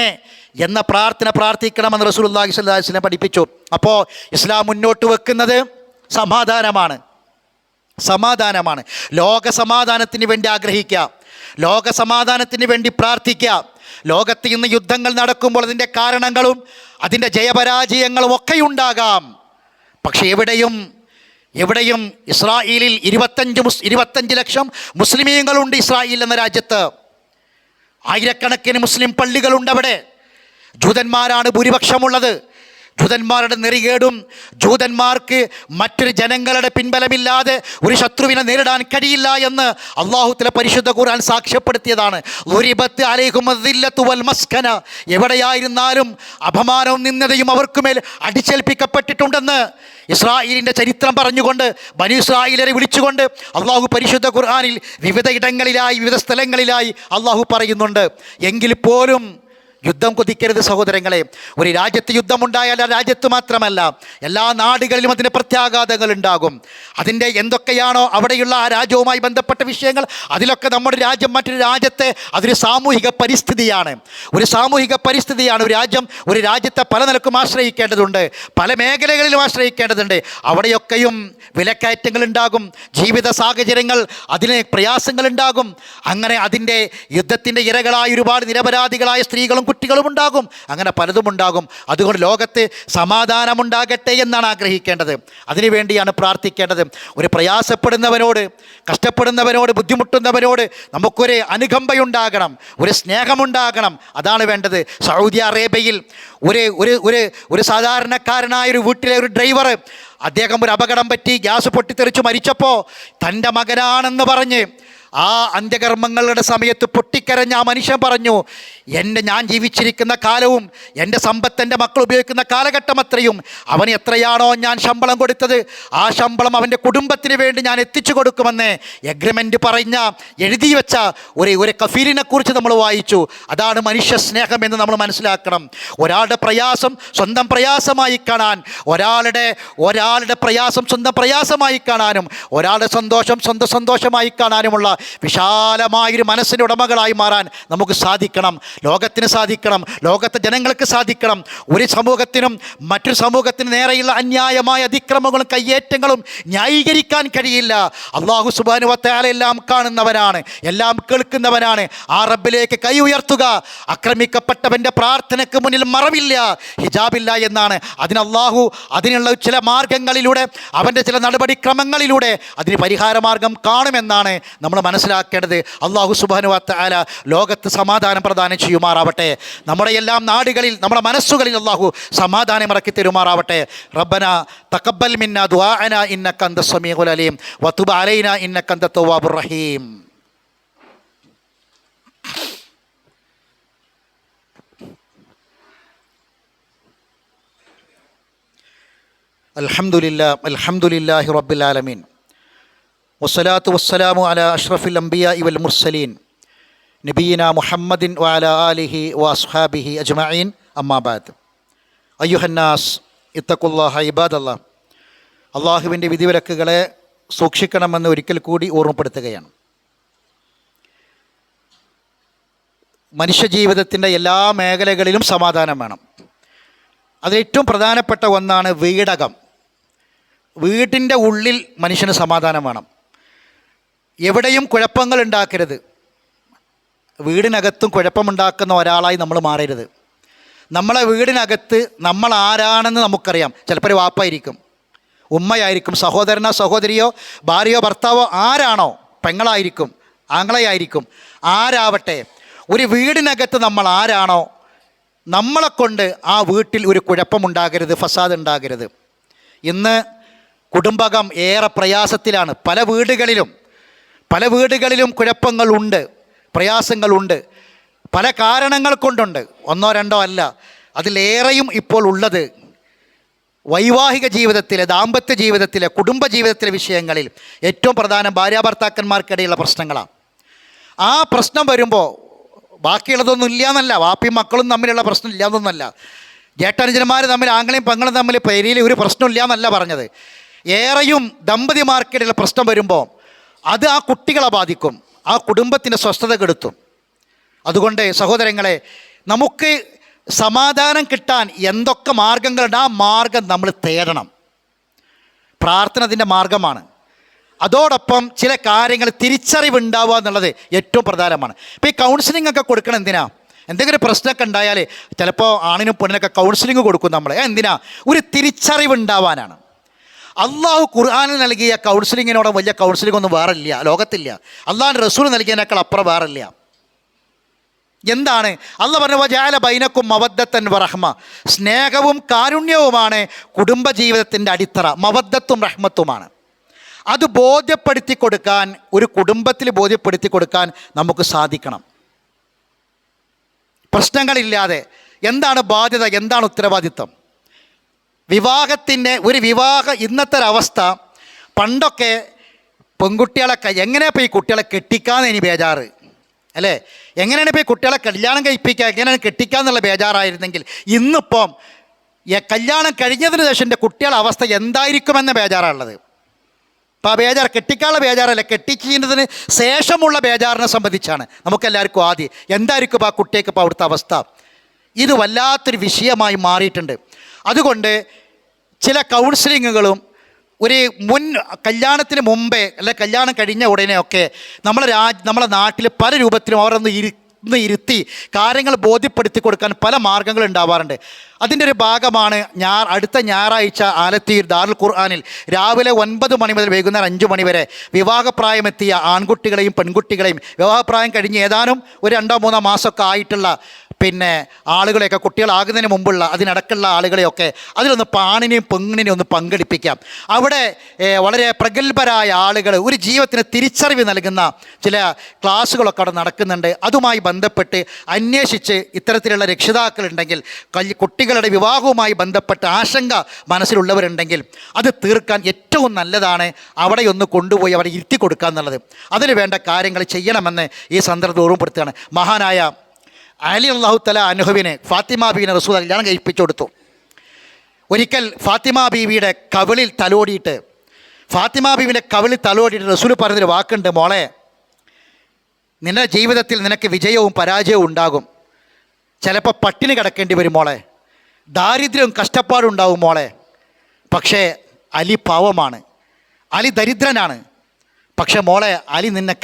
എന്ന പ്രാർത്ഥിക്കണമെന്ന് റസൂലുള്ളാഹി സ്വല്ലല്ലാഹു അലൈഹി വസല്ലം പഠിപ്പിച്ചു. അപ്പോൾ ഇസ്ലാം മുന്നോട്ട് വെക്കുന്നത് സമാധാനമാണ്. ലോക സമാധാനത്തിന് വേണ്ടി ആഗ്രഹിക്കുക, ലോക സമാധാനത്തിന് വേണ്ടി പ്രാർത്ഥിക്കുക. ലോകത്ത് ഇന്ന് യുദ്ധങ്ങൾ നടക്കുമ്പോൾ അതിൻ്റെ കാരണങ്ങളും അതിൻ്റെ ജയപരാജയങ്ങളും ഒക്കെയുണ്ടാകാം. പക്ഷെ എവിടെയും ഇസ്രായേലിൽ 25 ലക്ഷം മുസ്ലിമീങ്ങളുണ്ട്. ഇസ്രായേൽ എന്ന രാജ്യത്ത് ആയിരക്കണക്കിന് മുസ്ലിം പള്ളികളുണ്ട്. അവിടെ ജൂതന്മാരാണ് ഭൂരിപക്ഷമുള്ളത്. ജൂതന്മാരുടെ നെറികേടും ജൂതന്മാർക്ക് മറ്റൊരു ജനങ്ങളുടെ പിൻബലമില്ലാതെ ഒരു ശത്രുവിനെ നേരിടാൻ കഴിയില്ല എന്ന് അള്ളാഹുവിന്റെ പരിശുദ്ധ ഖുർആൻ സാക്ഷ്യപ്പെടുത്തിയതാണ്. ളുരിബത്ത് അലൈഹിമുദ്ദില്ലത്തു വൽ മസ്കന, എവിടെയായിരുന്നാലും അപമാനവും നിന്ദതയും അവർക്കുമേൽ അടിച്ചേൽപ്പിക്കപ്പെട്ടിട്ടുണ്ടെന്ന് ഇസ്രായേലിൻ്റെ ചരിത്രം പറഞ്ഞുകൊണ്ട് ബനി ഇസ്രായേലരെ വിളിച്ചുകൊണ്ട് അള്ളാഹു പരിശുദ്ധ ഖുർആനിൽ വിവിധ ഇടങ്ങളിലായി വിവിധ സ്ഥലങ്ങളിലായി അള്ളാഹു പറയുന്നുണ്ട്. എങ്കിൽ പോലും യുദ്ധം കൊതിക്കരുത് സഹോദരങ്ങളെ. ഒരു രാജ്യത്ത് യുദ്ധമുണ്ടായാൽ ആ രാജ്യത്ത് മാത്രമല്ല എല്ലാ നാടുകളിലും അതിൻ്റെ പ്രത്യാഘാതങ്ങൾ ഉണ്ടാകും. അതിൻ്റെ എന്തൊക്കെയാണോ അവിടെയുള്ള ആ രാജ്യവുമായി ബന്ധപ്പെട്ട വിഷയങ്ങൾ, അതിലൊക്കെ നമ്മുടെ രാജ്യം മറ്റൊരു രാജ്യത്തെ അതൊരു സാമൂഹിക പരിസ്ഥിതിയാണ്. ഒരു രാജ്യത്തെ പല നിലക്കും ആശ്രയിക്കേണ്ടതുണ്ട്, പല മേഖലകളിലും ആശ്രയിക്കേണ്ടതുണ്ട്. അവിടെയൊക്കെയും വിലക്കയറ്റങ്ങൾ ഉണ്ടാകും, ജീവിത സാഹചര്യങ്ങൾ, അതിന് പ്രയാസങ്ങൾ ഉണ്ടാകും. അങ്ങനെ അതിൻ്റെ യുദ്ധത്തിൻ്റെ ഇരകളായ ഒരുപാട് നിരപരാധികളായ സ്ത്രീകളും കുട്ടികളും ഉണ്ടാകും. അങ്ങനെ പലതും ഉണ്ടാകും. അതുകൊണ്ട് ലോകത്ത് സമാധാനമുണ്ടാകട്ടെ എന്നാണ് ആഗ്രഹിക്കേണ്ടത്. അതിനുവേണ്ടിയാണ് പ്രാർത്ഥിക്കേണ്ടത്. ഒരു പ്രയാസപ്പെടുന്നവനോട്, കഷ്ടപ്പെടുന്നവനോട്, ബുദ്ധിമുട്ടുന്നവനോട് നമുക്കൊരു അനുകമ്പയുണ്ടാകണം, ഒരു സ്നേഹമുണ്ടാകണം. അതാണ് വേണ്ടത്. സൗദി അറേബ്യയിൽ ഒരു സാധാരണക്കാരനായൊരു വീട്ടിലെ ഒരു ഡ്രൈവർ, അദ്ദേഹം ഒരു അപകടം പറ്റി ഗ്യാസ് പൊട്ടിത്തെറിച്ച് മരിച്ചപ്പോൾ തൻ്റെ മകനാണെന്ന് പറഞ്ഞ് ആ അന്ത്യകർമ്മങ്ങളുടെ സമയത്ത് പൊട്ടിക്കരഞ്ഞ ആ മനുഷ്യൻ പറഞ്ഞു, ഞാൻ ജീവിച്ചിരിക്കുന്ന കാലവും എൻ്റെ സമ്പത്ത് എൻ്റെ മക്കൾ ഉപയോഗിക്കുന്ന കാലഘട്ടം അത്രയും അവന് എത്രയാണോ ഞാൻ ശമ്പളം കൊടുത്തത് ആ ശമ്പളം അവൻ്റെ കുടുംബത്തിന് വേണ്ടി ഞാൻ എത്തിച്ചു കൊടുക്കുമെന്ന് എഗ്രിമെൻ്റ് എഴുതി വെച്ച ഒരു കഫീലിനെ കുറിച്ച് നമ്മൾ വായിച്ചു. അതാണ് മനുഷ്യ സ്നേഹം എന്ന് നമ്മൾ മനസ്സിലാക്കണം. ഒരാളുടെ പ്രയാസം സ്വന്തം പ്രയാസമായി കാണാൻ, ഒരാളുടെ പ്രയാസം സ്വന്തം പ്രയാസമായി കാണാനും, ഒരാളുടെ സന്തോഷം സ്വന്തം സന്തോഷമായി കാണാനുമുള്ള വിശാലമായൊരു മനസ്സിൻ്റെ ഉടമകളായി മാറാൻ നമുക്ക് സാധിക്കണം. ലോകത്തിന് സാധിക്കണം, ലോകത്തെ ജനങ്ങൾക്ക് സാധിക്കണം. ഒരു സമൂഹത്തിനും മറ്റൊരു സമൂഹത്തിന് നേരെയുള്ള അന്യായമായ അതിക്രമങ്ങളും കയ്യേറ്റങ്ങളും ന്യായീകരിക്കാൻ കഴിയില്ല. അല്ലാഹു സുബ്ഹാനഹു വ തആല എല്ലാം കാണുന്നവനാണ്, എല്ലാം കേൾക്കുന്നവനാണ്. ആ റബ്ബിലേക്ക് കൈ ഉയർത്തുക. ആക്രമിക്കപ്പെട്ടവൻ്റെ പ്രാർത്ഥനയ്ക്ക് മുന്നിൽ മറവില്ല, ഹിജാബില്ല എന്നാണ്. അതിനുള്ള ചില മാർഗങ്ങളിലൂടെ, അവൻ്റെ ചില നടപടിക്രമങ്ങളിലൂടെ അതിന് പരിഹാരമാർഗം കാണുമെന്നാണ് നമ്മൾ മനസ്സിലാക്കേണ്ടത്. അല്ലാഹു സുബ്ഹാനഹു വ തആല ലോകത്ത് സമാധാനം പ്രദാനം ചെയ്യുമാറാവട്ടെ. നമ്മുടെ എല്ലാം നാടുകളിൽ, നമ്മുടെ മനസ്സുകളിൽ അല്ലാഹു സമാധാനം ഇറക്കി തരുമാറാവട്ടെ. റബ്ബന തഖബ്ബൽ മിന്നാ ദുആഅനാ ഇന്നക അൻതസ് സമീഉൽ അലീം വതുബ് അലൈനാ ഇന്നക അൻതത് തവ്വാബുർ റഹീം. അൽഹംദുലില്ലാഹി റബ്ബിൽ ആലമീൻ വസ്സലാത്തു വസ്സലാമു അലാ അഷ്റഫിൽ അംബിയാഇ വൽ മുർസലീൻ നബിയിന മുഹമ്മദിൻ വഅലാ ആലിഹി വഅസ്ഹാബിഹി അജ്മഈൻ അമ്മാ ബഅദ്. അയ്യുഹന്നാസ് ഇത്തഖുല്ലാഹ ഇബാദല്ലാഹ്. അള്ളാഹുവിൻ്റെ വിധിവിലക്കുകളെ സൂക്ഷിക്കണമെന്ന് ഒരിക്കൽ കൂടി ഓർമ്മപ്പെടുത്തുകയാണ്. മനുഷ്യജീവിതത്തിൻ്റെ എല്ലാ മേഖലകളിലും സമാധാനം വേണം. അതിലേറ്റവും പ്രധാനപ്പെട്ട ഒന്നാണ് വീടകം. വീട്ടിൻ്റെ ഉള്ളിൽ മനുഷ്യന് സമാധാനം വേണം. എവിടെയും കുഴപ്പങ്ങൾ ഉണ്ടാക്കരുത്. വീടിനകത്തും കുഴപ്പമുണ്ടാക്കുന്ന ഒരാളായി നമ്മൾ മാറരുത്. നമ്മളെ വീടിനകത്ത് നമ്മൾ ആരാണെന്ന് നമുക്കറിയാം. ചിലപ്പോൾ ഒരു വാപ്പായിരിക്കും, ഉമ്മയായിരിക്കും, സഹോദരനോ സഹോദരിയോ ഭാര്യയോ ഭർത്താവോ ആരാണോ, പെങ്ങളായിരിക്കും, ആങ്ങളയായിരിക്കും, ആരാവട്ടെ, ഒരു വീടിനകത്ത് നമ്മൾ ആരാണോ നമ്മളെക്കൊണ്ട് ആ വീട്ടിൽ ഒരു കുഴപ്പമുണ്ടാകരുത്, ഫസാദ് ഉണ്ടാകരുത്. ഇന്ന് കുടുംബകം ഏറെ പ്രയാസത്തിലാണ്. പല വീടുകളിലും കുഴപ്പങ്ങളുണ്ട്, പ്രയാസങ്ങളുണ്ട്. പല കാരണങ്ങൾ കൊണ്ടുണ്ട്, ഒന്നോ രണ്ടോ അല്ല. അതിലേറെയും ഇപ്പോൾ ഉള്ളത് വൈവാഹിക ജീവിതത്തിലെ, ദാമ്പത്യ ജീവിതത്തിലെ, കുടുംബ ജീവിതത്തിലെ വിഷയങ്ങളിൽ ഏറ്റവും പ്രധാനം ഭാര്യാഭർത്താക്കന്മാർക്കിടയിലുള്ള പ്രശ്നങ്ങളാണ്. ആ പ്രശ്നം വരുമ്പോൾ ബാക്കിയുള്ളതൊന്നും ഇല്ല എന്നല്ല, വാപ്പിയും മക്കളും തമ്മിലുള്ള പ്രശ്നം ഇല്ല എന്നൊന്നല്ല, ജേഷ്ഠാനുജന്മാർ തമ്മിൽ, ആങ്ങളെയും പെങ്ങളും തമ്മിൽ പേരിൽ ഒരു പ്രശ്നമില്ല എന്നല്ല പറഞ്ഞത്. ഏറെയും ദമ്പതിമാർക്കിടയിലുള്ള പ്രശ്നം വരുമ്പോൾ അത് ആ കുട്ടികളെ ബാധിക്കും, ആ കുടുംബത്തിൻ്റെ സ്വസ്ഥത കെടുത്തും. അതുകൊണ്ട് സഹോദരങ്ങളെ, നമുക്ക് സമാധാനം കിട്ടാൻ എന്തൊക്കെ മാർഗങ്ങളുണ്ട് ആ മാർഗം നമ്മൾ തേടണം. പ്രാർത്ഥന അതിൻ്റെ മാർഗമാണ്. അതോടൊപ്പം ചില കാര്യങ്ങൾ തിരിച്ചറിവുണ്ടാവുക എന്നുള്ളത് ഏറ്റവും പ്രധാനമാണ്. ഇപ്പോൾ ഈ കൗൺസിലിംഗ് ഒക്കെ കൊടുക്കണം എന്തിനാ? എന്തെങ്കിലും പ്രശ്നമൊക്കെ ഉണ്ടായാൽ ചിലപ്പോൾ ആണിനും പെണ്ണിനൊക്കെ കൗൺസിലിംഗ് കൊടുക്കും നമ്മൾ. എന്തിനാ? ഒരു തിരിച്ചറിവ് ഉണ്ടാവാനാണ്. അള്ളാഹു ഖുർആനിൽ നൽകിയ കൗൺസിലിങ്ങിനോട് വലിയ കൗൺസിലിംഗ് ഒന്നും വേറില്ല, ലോകത്തില്ല. അള്ളാഹുവിൻ്റെ റസൂൽ നൽകിയതിനേക്കാൾ അപ്പുറം വേറില്ല. എന്താണ് അള്ളാഹ് പറഞ്ഞു? വജഅല ബൈനക്കും മവദ്ദത്തൻ വറഹ്മ, സ്നേഹവും കാരുണ്യവുമാണ് കുടുംബജീവിതത്തിൻ്റെ അടിത്തറ. മവദ്ദത്തും റഹ്മത്തുമാണ്. അത് ബോധ്യപ്പെടുത്തി കൊടുക്കാൻ, ഒരു കുടുംബത്തിൽ ബോധ്യപ്പെടുത്തി കൊടുക്കാൻ നമുക്ക് സാധിക്കണം. പ്രശ്നങ്ങളില്ലാതെ എന്താണ് ബാധ്യത, എന്താണ് ഉത്തരവാദിത്വം? ഇന്നത്തെ ഒരവസ്ഥ, പണ്ടൊക്കെ പെൺകുട്ടികളെ എങ്ങനെയാണ് ഇപ്പോൾ ഈ കുട്ടികളെ കെട്ടിക്കാന്ന് ഇനി ബേജാറ് അല്ലേ? എങ്ങനെയാണ് ഇപ്പോൾ ഈ കുട്ടികളെ കല്യാണം കഴിപ്പിക്കുക, എങ്ങനെയാണ് കെട്ടിക്കാന്നുള്ള ബേജാറായിരുന്നെങ്കിൽ ഇന്നിപ്പം കല്യാണം കഴിഞ്ഞതിന് ശേഷം എൻ്റെ കുട്ടികളുടെ അവസ്ഥ എന്തായിരിക്കുമെന്ന ബേജാറാണുള്ളത്. അപ്പോൾ ആ ബേജാർ കെട്ടിക്കാനുള്ള ബേജാറല്ല, കെട്ടിച്ചതിന് ശേഷമുള്ള ബേജാറിനെ സംബന്ധിച്ചാണ് നമുക്കെല്ലാവർക്കും ആദ്യം. എന്തായിരിക്കും ഇപ്പോൾ ആ കുട്ടിക്ക് ഇപ്പോൾ അവിടുത്തെ അവസ്ഥ? ഇത് വല്ലാത്തൊരു വിഷയമായി മാറിയിട്ടുണ്ട്. അതുകൊണ്ട് ചില കൗൺസിലിങ്ങുകളും ഒരു കല്യാണത്തിന് മുമ്പേ അല്ലെ കല്യാണം കഴിഞ്ഞ ഉടനെയൊക്കെ നമ്മളെ നാട്ടിൽ പല രൂപത്തിലും അവരൊന്ന് ഇരുത്തി കാര്യങ്ങൾ ബോധ്യപ്പെടുത്തി കൊടുക്കാൻ പല മാർഗ്ഗങ്ങൾ ഉണ്ടാവാറുണ്ട്. അതിൻ്റെ ഒരു ഭാഗമാണ് അടുത്ത ഞായറാഴ്ച ആലത്തൂർ ദാറുൽ ഖുർആനിൽ രാവിലെ 9 മണി മുതൽ വൈകുന്നേരം 5 മണി വരെ വിവാഹപ്രായമെത്തിയ ആൺകുട്ടികളെയും പെൺകുട്ടികളെയും, വിവാഹപ്രായം കഴിഞ്ഞ് ഏതാനും ഒരു 2-3 മാസമൊക്കെ ആയിട്ടുള്ള ആളുകളെയൊക്കെ, കുട്ടികളാകുന്നതിന് മുമ്പുള്ള അതിനിടക്കുള്ള ആളുകളെയൊക്കെ അതിലൊന്ന് പാണിനെയും പെണ്ണിനെയും ഒന്ന് പങ്കെടുപ്പിക്കാം. അവിടെ വളരെ പ്രഗത്ഭരായ ആളുകൾ ഒരു ജീവിതത്തിന് തിരിച്ചറിവ് നൽകുന്ന ചില ക്ലാസ്സുകളൊക്കെ അവിടെ നടക്കുന്നുണ്ട്. അതുമായി ബന്ധപ്പെട്ട് അന്വേഷിച്ച് ഇത്തരത്തിലുള്ള രക്ഷിതാക്കളുണ്ടെങ്കിൽ, കുട്ടികളുടെ വിവാഹവുമായി ബന്ധപ്പെട്ട് ആശങ്ക മനസ്സിലുള്ളവരുണ്ടെങ്കിൽ അത് തീർക്കാൻ ഏറ്റവും നല്ലതാണ് അവിടെ ഒന്ന് കൊണ്ടുപോയി അവിടെ ഇരുത്തി കൊടുക്കുക എന്നുള്ളത്. അതിന് വേണ്ട കാര്യങ്ങൾ ചെയ്യണമെന്ന് ഈ സന്ദർഭം ഓർമ്മപ്പെടുത്തുകയാണ്. മഹാനായ അലി അള്ളാഹു തആല അൻഹുവിനെ ഫാത്തിമ ബീവിനെ റസൂൽ കല്യാണം കഴിപ്പിച്ചു കൊടുത്തു. ഒരിക്കൽ ഫാത്തിമ ബീവിയുടെ കവിളിൽ തലോടിയിട്ട് റസൂൽ പറഞ്ഞൊരു വാക്കുണ്ട്, മോളെ, നിന്റെ ജീവിതത്തിൽ നിനക്ക് വിജയവും പരാജയവും ഉണ്ടാകും. ചിലപ്പോൾ പട്ടിണി കിടക്കേണ്ടി വരും മോളെ, ദാരിദ്ര്യവും കഷ്ടപ്പാടും ഉണ്ടാവും മോളെ. പക്ഷേ അലി പാവമാണ്, അലി ദരിദ്രനാണ്. പക്ഷേ മോളെ, അലി നിന്നെ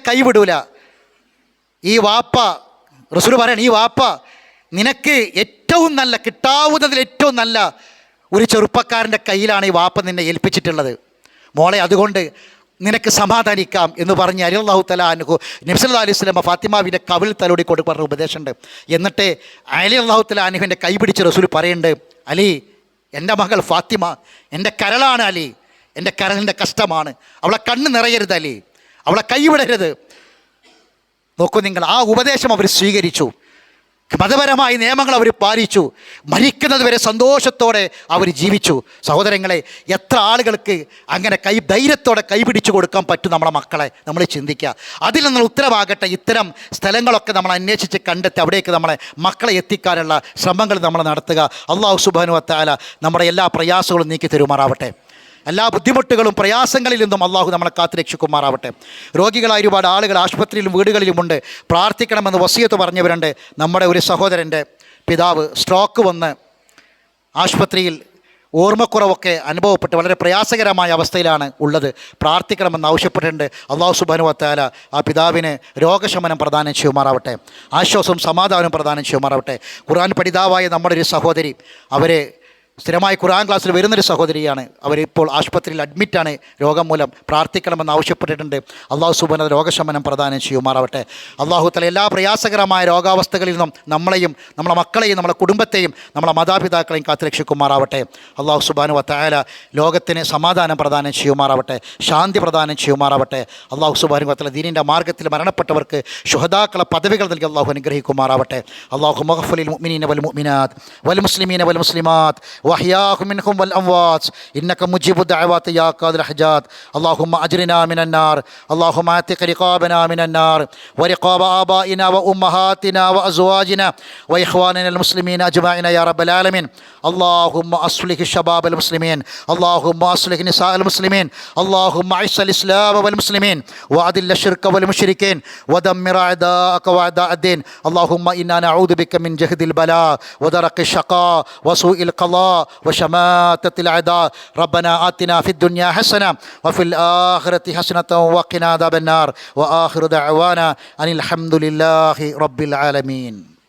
കൈവിടൂല. ഈ വാപ്പ, റസൂൽ പറയണം, ഈ വാപ്പ നിനക്ക് ഏറ്റവും നല്ല, കിട്ടാവുന്നതിൽ ഏറ്റവും നല്ല ഒരു ചെറുപ്പക്കാരൻ്റെ കയ്യിലാണ് ഈ വാപ്പ നിന്നെ ഏൽപ്പിച്ചിട്ടുള്ളത് മോളെ. അതുകൊണ്ട് നിനക്ക് സമാധാനിക്കാം എന്ന് പറഞ്ഞ് അലി അല്ലാഹു തആല അൻഹു നബി സല്ലല്ലാഹു അലൈഹി വസല്ലം ഫാത്തിമാവിൻ്റെ കവിൾ തലോടി പറഞ്ഞ ഉപദേശമുണ്ട്. എന്നിട്ട് അലി അല്ലാഹു തആല അൻഹുവിൻ്റെ കൈ പിടിച്ച് റസൂൽ പറയുന്നുണ്ട്, അലി, എൻ്റെ മകൾ ഫാത്തിമ എൻ്റെ കരളാണ് അലി, എൻ്റെ കരളിൻ്റെ കഷ്ടമാണ്. അവളെ കണ്ണ് നിറയരുത് അലി, അവളെ കൈവിടരുത്. നോക്കൂ നിങ്ങൾ, ആ ഉപദേശം അവർ സ്വീകരിച്ചു. മതപരമായ നിയമങ്ങൾ അവർ പാലിച്ചു. മരിക്കുന്നത് വരെ സന്തോഷത്തോടെ അവർ ജീവിച്ചു. സഹോദരങ്ങളെ, എത്ര ആളുകൾക്ക് അങ്ങനെ ധൈര്യത്തോടെ കൈപിടിച്ചു കൊടുക്കാൻ പറ്റും നമ്മളെ മക്കളെ? നമ്മൾ ചിന്തിക്കുക. അതിൽ നിന്ന് ഉത്തരവാകട്ടെ ഇത്തരം സ്ഥലങ്ങളൊക്കെ നമ്മൾ അന്വേഷിച്ച് കണ്ടെത്തി അവിടേക്ക് നമ്മളെ മക്കളെ എത്തിക്കാനുള്ള ശ്രമങ്ങൾ നമ്മൾ നടത്തുക. അല്ലാഹു സുബ്ഹാനഹു വ തആല നമ്മുടെ എല്ലാ പ്രയാസങ്ങളും നീക്കി തരുമാറാവട്ടെ. എല്ലാ ബുദ്ധിമുട്ടുകളും പ്രയാസങ്ങളിൽ നിന്നും അള്ളാഹു നമ്മളെ കാത്തു രക്ഷിക്കുമാറാവട്ടെ. രോഗികളായ ഒരുപാട് ആളുകൾ ആശുപത്രിയിലും വീടുകളിലുമുണ്ട്. പ്രാർത്ഥിക്കണമെന്ന് വസിയത്ത് പറഞ്ഞവരുണ്ട്. നമ്മുടെ ഒരു സഹോദരൻ്റെ പിതാവ് സ്ട്രോക്ക് വന്ന് ആശുപത്രിയിൽ ഓർമ്മക്കുറവൊക്കെ അനുഭവപ്പെട്ട് വളരെ പ്രയാസകരമായ അവസ്ഥയിലാണ് ഉള്ളത്. പ്രാർത്ഥിക്കണമെന്ന് ആവശ്യപ്പെട്ടിട്ടുണ്ട്. അല്ലാഹു സുബ്ഹാനഹു വ തആല ആ പിതാവിന് രോഗശമനം പ്രദാനം ചെയ്യുമാറാവട്ടെ, ആശ്വാസവും സമാധാനവും പ്രദാനം ചെയ്യുമാറാവട്ടെ. ഖുർആൻ പഠിതാവായ നമ്മുടെ ഒരു സഹോദരി, അവരെ സ്ഥിരമായി ഖുർആൻ ക്ലാസ്സിൽ വരുന്നൊരു സഹോദരിയാണ്. അവരിപ്പോൾ ആശുപത്രിയിൽ അഡ്മിറ്റാണ് രോഗം മൂലം. പ്രാർത്ഥിക്കണമെന്ന് ആവശ്യപ്പെട്ടിട്ടുണ്ട്. അല്ലാഹു സുബ്ഹാനഹു വ തആല രോഗശമനം പ്രദാനം ചെയ്യുമാറാവട്ടെ. അല്ലാഹു തആല എല്ലാ പ്രയാസകരമായ രോഗാവസ്ഥകളിൽ നിന്നും നമ്മളെയും നമ്മളെ മക്കളെയും നമ്മളെ കുടുംബത്തെയും നമ്മളെ മാതാപിതാക്കളെയും കാത്തുരക്ഷിക്കുമാറാവട്ടെ. അല്ലാഹു സുബ്ഹാനഹു വ തആല ലോകത്തിന് സമാധാനം പ്രദാനം ചെയ്യുമാറാവട്ടെ, ശാന്തി പ്രദാനം ചെയ്യുമാറാവട്ടെ. അല്ലാഹു സുബ്ഹാനഹു വ തആല ദീനിൻ്റെ മാർഗ്ഗത്തിൽ മരണപ്പെട്ടവർക്ക് ശുഹദാക്കളെ പദവികൾ നൽകി അല്ലാഹു അനുഗ്രഹിക്കുമാറാവട്ടെ. അല്ലാഹു മഗ്ഫിർ ലിൽ മുഅ്മിനീന വൽ മുഅ്മിനാത്ത് വൽ മുസ്ലിമീന വൽ മുസ്ലിമാത്ത് وأحياهم منهم والأموات إنك مجيب الدعوات يا قاضي الحاجات. اللهم أجرنا من النار، اللهم اعتق رقابنا من النار ورقاب آبائنا وأمهاتنا وأزواجنا وإخواننا المسلمين أجمعين يا رب العالمين. اللهم أصلح شباب المسلمين، اللهم أصلح نساء المسلمين، اللهم أعز الإسلام والمسلمين وأذل الشرك والمشركين ودمر أعداءك وأعداء الدين. اللهم إنا نعوذ بك من جهد البلاء ودرك الشقاء وسوء القضاء وشماتة الأعداء ربنا آتنا في الدنيا حسنة وفي الآخرة حسنة وقنا عذاب النار وآخر دعوانا أن الحمد لله رب العالمين.